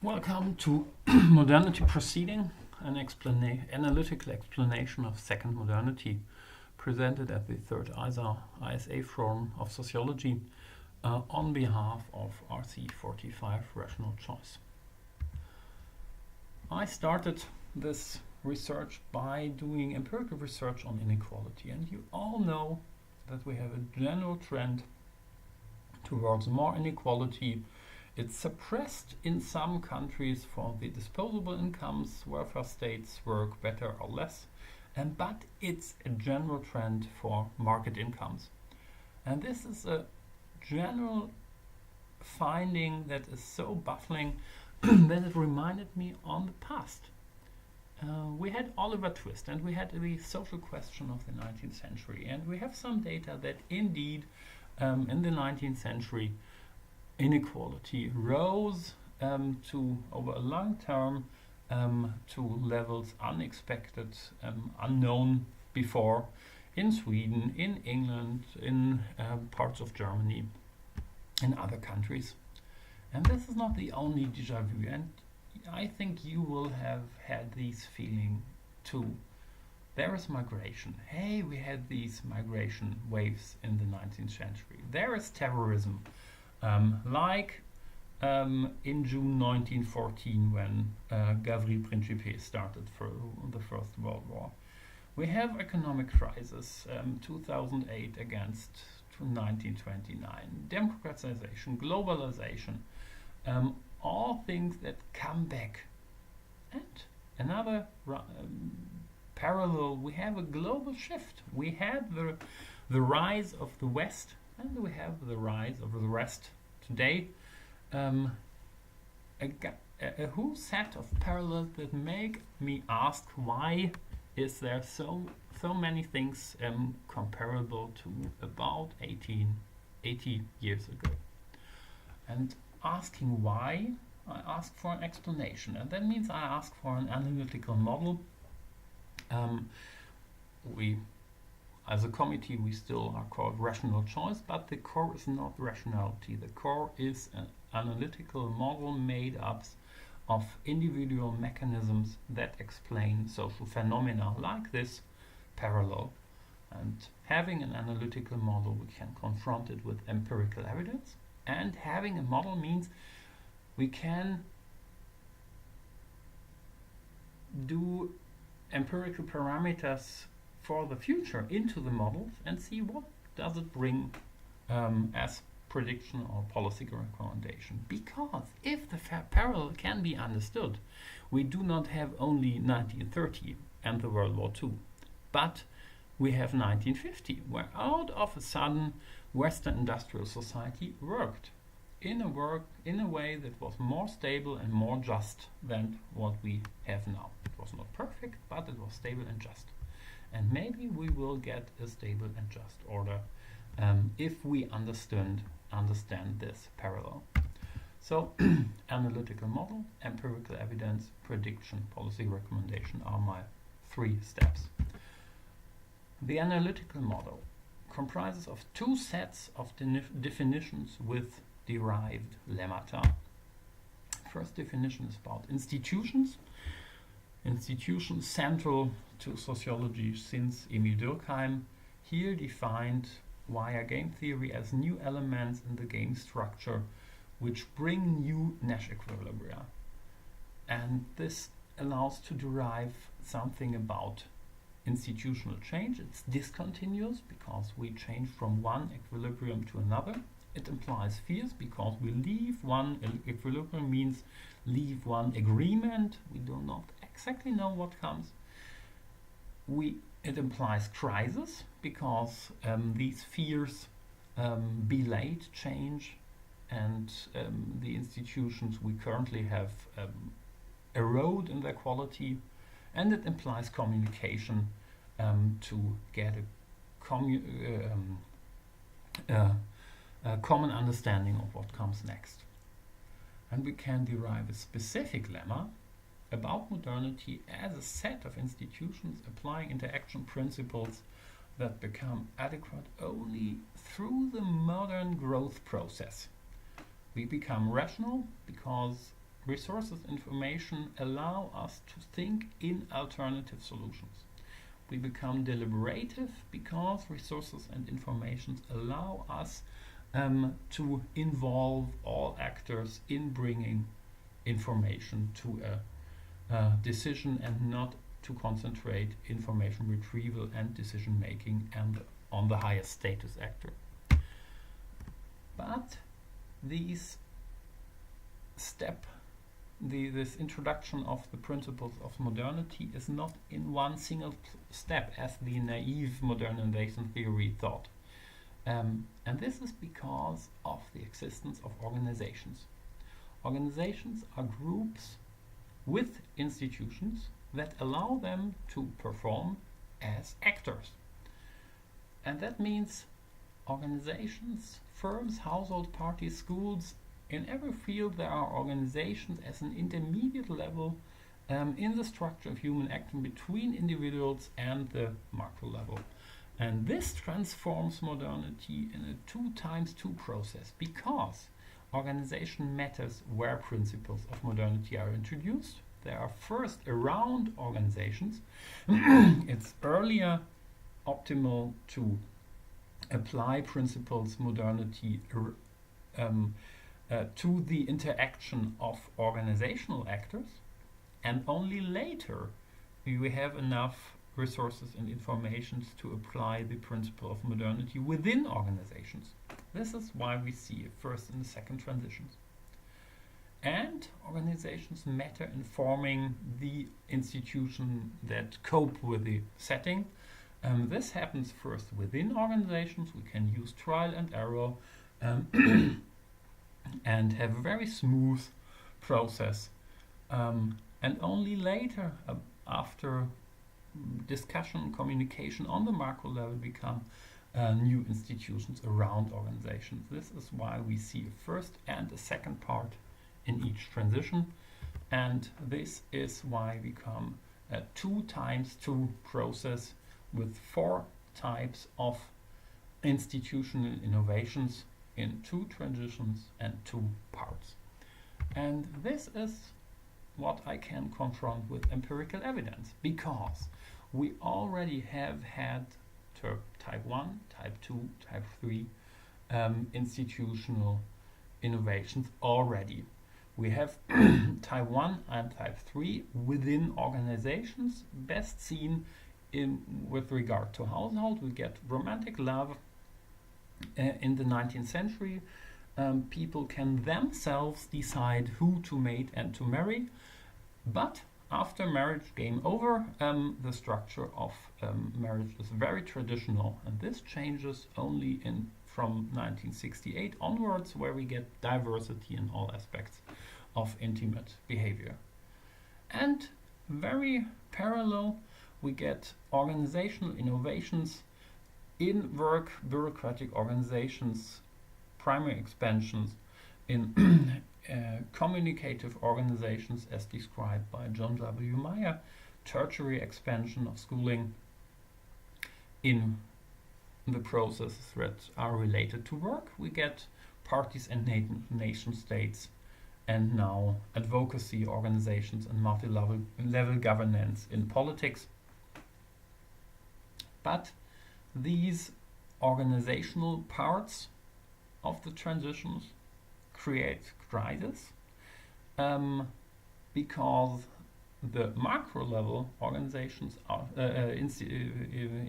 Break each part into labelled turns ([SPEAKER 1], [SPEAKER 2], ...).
[SPEAKER 1] Welcome to Modernity Proceeding, an analytical explanation of second modernity, presented at the third ISA Forum of Sociology on behalf of RC45 Rational Choice. I started this research by doing empirical research on inequality, and you all know that we have a general trend towards more inequality. It's suppressed in some countries for the disposable incomes, welfare states work better or less, but it's a general trend for market incomes. And this is a general finding that is so baffling that it reminded me on the past. We had Oliver Twist and we had the social question of the 19th century, and we have some data that indeed in the 19th century inequality rose to, over a long term, to levels unexpected, unknown before, in Sweden, in England, in parts of Germany, in other countries. And this is not the only déjà vu, and I think you will have had this feeling too. There is migration. Hey, we had these migration waves in the 19th century. There is terrorism. Like in June 1914, when Gavril Principe started for the First World War. We have economic crisis, 2008 against 1929, democratization, globalization, all things that come back. And another parallel, we have a global shift. We had the rise of the West, and we have the rise of the rest today. A whole set of parallels that make me ask, why is there so many things comparable to about 80 years ago? And asking why, I ask for an explanation, and that means I ask for an analytical model. As a committee, we still are called rational choice, but the core is not rationality. The core is an analytical model made up of individual mechanisms that explain social phenomena like this parallel. And having an analytical model, we can confront it with empirical evidence. And having a model means we can do empirical parameters for the future into the models and see what does it bring as prediction or policy recommendation. Because if the parallel can be understood, we do not have only 1930 and the World War II, but we have 1950, where out of a sudden Western industrial society worked in a way that was more stable and more just than what we have now. It was not perfect, but it was stable and just. And maybe we will get a stable and just order if we understand this parallel. So analytical model, empirical evidence, prediction, policy recommendation are my 3 steps. The analytical model comprises of 2 sets of definitions with derived lemmata. First definition is about institutions. Institutions central to sociology since Emil Durkheim, here defined via game theory as new elements in the game structure which bring new Nash equilibria. And this allows to derive something about institutional change. It's discontinuous because we change from one equilibrium to another. It implies fears because we leave one equilibrium, means leave one agreement. We do not exactly know what comes. It implies crisis because these fears delayed change, and the institutions we currently have erode in their quality. And it implies communication to get a common understanding of what comes next. And we can derive a specific lemma about modernity as a set of institutions applying interaction principles that become adequate only through the modern growth process. We become rational because resources information allow us to think in alternative solutions. We become deliberative because resources and information allow us to involve all actors in bringing information to a decision and not to concentrate information retrieval and decision making and on the highest status actor. But this introduction of the principles of modernity is not in one single step as the naive modernization theory thought. And this is because of the existence of organizations. Organizations are groups with institutions that allow them to perform as actors. And that means organizations, firms, household parties, schools, in every field there are organizations as an intermediate level in the structure of human action between individuals and the macro level. And this transforms modernity in a 2x2 process because organization matters where principles of modernity are introduced. They are first around organizations. It's earlier optimal to apply principles modernity to the interaction of organizational actors, and only later we have enough resources and information to apply the principle of modernity within organizations. This is why we see first and second transitions. And organizations matter in forming the institution that cope with the setting. This happens first within organizations. We can use trial and error and have a very smooth process. And only later, after discussion, communication on the macro level, become new institutions around organizations. This is why we see a first and a second part in each transition, and this is why we come a 2x2 process with 4 types of institutional innovations in 2 transitions and 2 parts. And this is what I can confront with empirical evidence, because we already have had type 1, type 2, type 3 institutional innovations already. We have type 1 and type 3 within organizations, best seen with regard to household. We get romantic love in the 19th century. People can themselves decide who to mate and to marry, but after marriage, game over, the structure of marriage is very traditional, and this changes only from 1968 onwards, where we get diversity in all aspects of intimate behavior. And very parallel, we get organizational innovations in work, bureaucratic organizations, primary expansions, in communicative organizations as described by John W. Meyer, tertiary expansion of schooling in the processes that are related to work. We get parties and nation states, and now advocacy organizations and multi-level governance in politics. But these organizational parts of the transitions create crisis because the macro level organizations are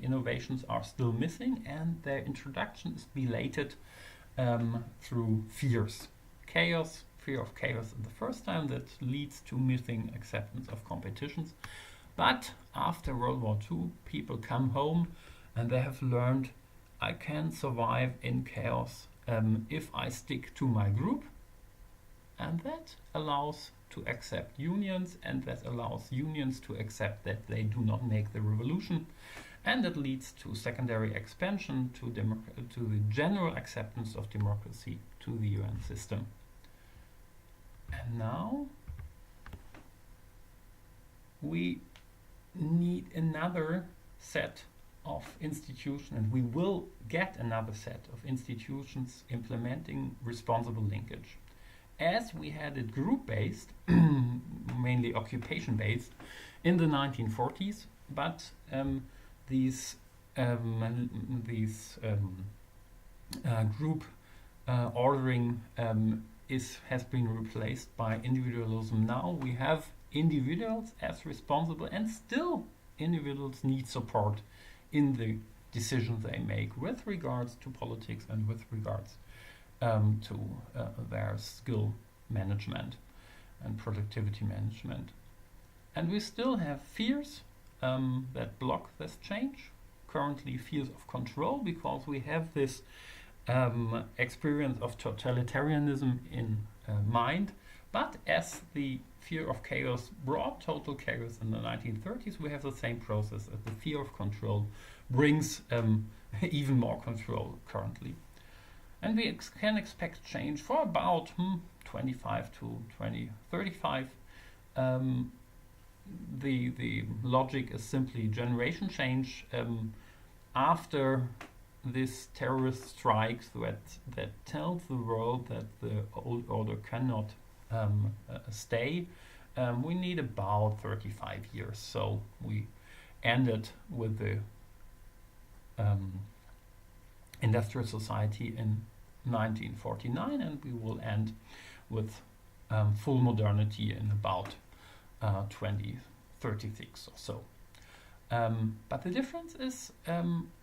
[SPEAKER 1] innovations are still missing, and their introduction is belated through fears. Fear of chaos the first time, that leads to missing acceptance of competitions. But after World War II, people come home and they have learned, I can survive in chaos if I stick to my group, and that allows to accept unions, and that allows unions to accept that they do not make the revolution, and that leads to secondary expansion to the general acceptance of democracy to the UN system. And now we need another set of institutions, and we will get another set of institutions implementing responsible linkage. as we had it group-based, mainly occupation-based, in the 1940s, but these group ordering has been replaced by individualism. Now we have individuals as responsible, and still individuals need support in the decisions they make with regards to politics and with regards to their skill management and productivity management. And we still have fears that block this change. Currently, fears of control, because we have this experience of totalitarianism in mind. But as the fear of chaos brought total chaos in the 1930s, we have the same process as the fear of control brings even more control currently. And we can expect change for about 25 to 2035. The logic is simply generation change. After this terrorist strikes that tells the world that the old order cannot stay, we need about 35 years. So we ended with the industrial society in 1949, and we will end with full modernity in about 2036 or so. But the difference is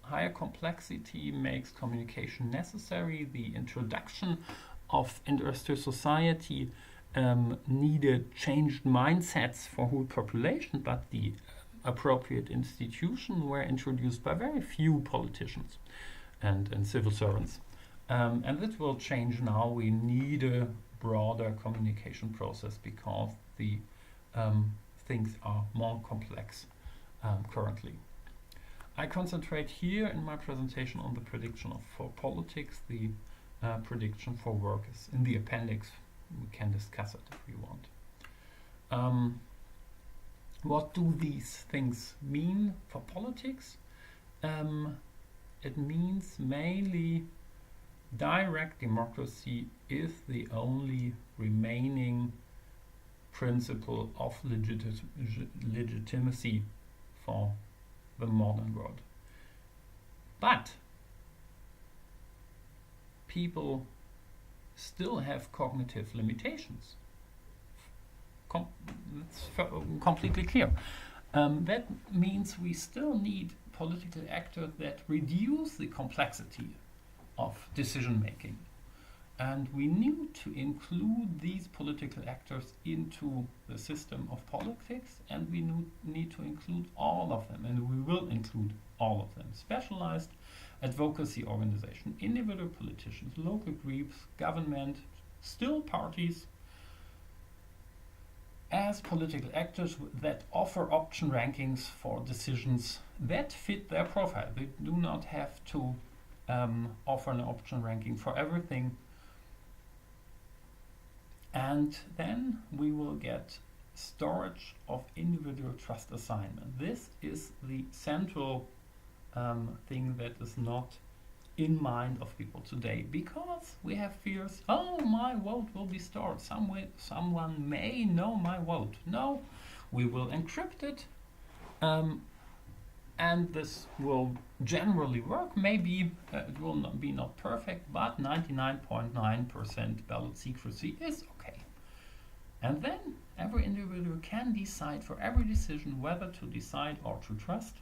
[SPEAKER 1] higher complexity makes communication necessary. The introduction of industrial society needed changed mindsets for whole population, but the appropriate institutions were introduced by very few politicians and civil servants. And this will change now. We need a broader communication process because the things are more complex currently. I concentrate here in my presentation on the prediction for politics. The prediction for work is in the appendix. We can discuss it if we want. What do these things mean for politics? It means mainly direct democracy is the only remaining principle of legitimacy for the modern world. But people still have cognitive limitations. It's completely clear. That means we still need political actors that reduce the complexity of decision making. And we need to include these political actors into the system of politics, and we need to include all of them, and we will include all of them. Specialized advocacy organization, individual politicians, local groups, government, still parties, as political actors that offer option rankings for decisions that fit their profile. They do not have to offer an option ranking for everything. And then we will get storage of individual trust assignment. This is the central thing that is not in mind of people today, because we have fears, oh, my vote will be stored. Someone may know my vote. No, we will encrypt it, and this will generally work. Maybe it will not be perfect, but 99.9% ballot secrecy is okay. And then every individual can decide for every decision whether to decide or to trust.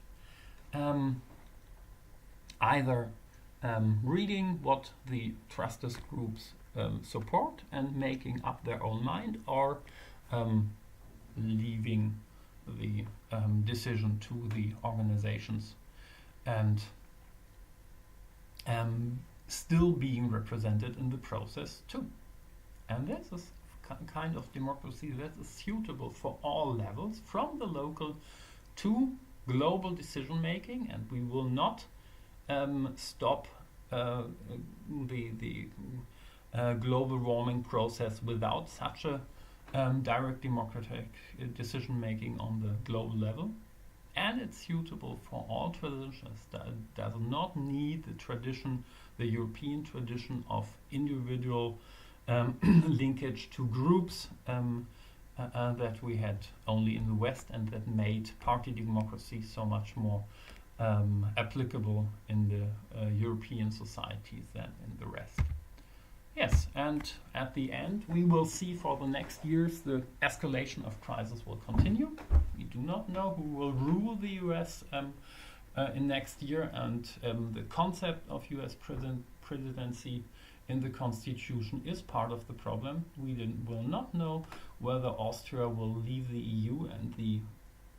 [SPEAKER 1] Either reading what the trusted groups support and making up their own mind, or leaving the decision to the organizations and still being represented in the process too. And this is kind of democracy that is suitable for all levels, from the local to global decision making, and we will not stop the global warming process without such a direct democratic decision making on the global level. And it's suitable for all traditions. That does not need the European tradition of individual linkage to groups that we had only in the West, and that made party democracy so much more applicable in the European societies than in the rest. Yes, and at the end we will see for the next years the escalation of crisis will continue. We do not know who will rule the US in next year, and the concept of US presidency in the constitution is part of the problem. We will not know whether Austria will leave the EU, and the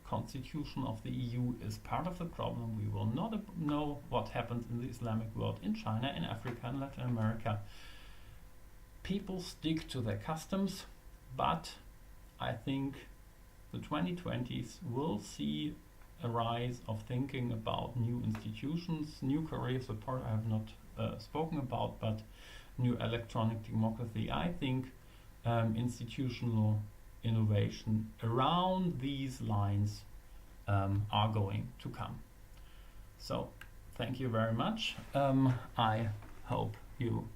[SPEAKER 1] constitution of the EU is part of the problem. We will not know what happens in the Islamic world, in China, in Africa, in Latin America. People stick to their customs, but I think the 2020s will see a rise of thinking about new institutions, new career support I have not spoken about, but new electronic democracy. I think institutional innovation around these lines are going to come. So thank you very much. I hope you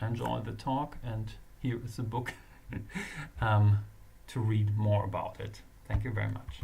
[SPEAKER 1] enjoyed the talk, and here is a book to read more about it. Thank you very much.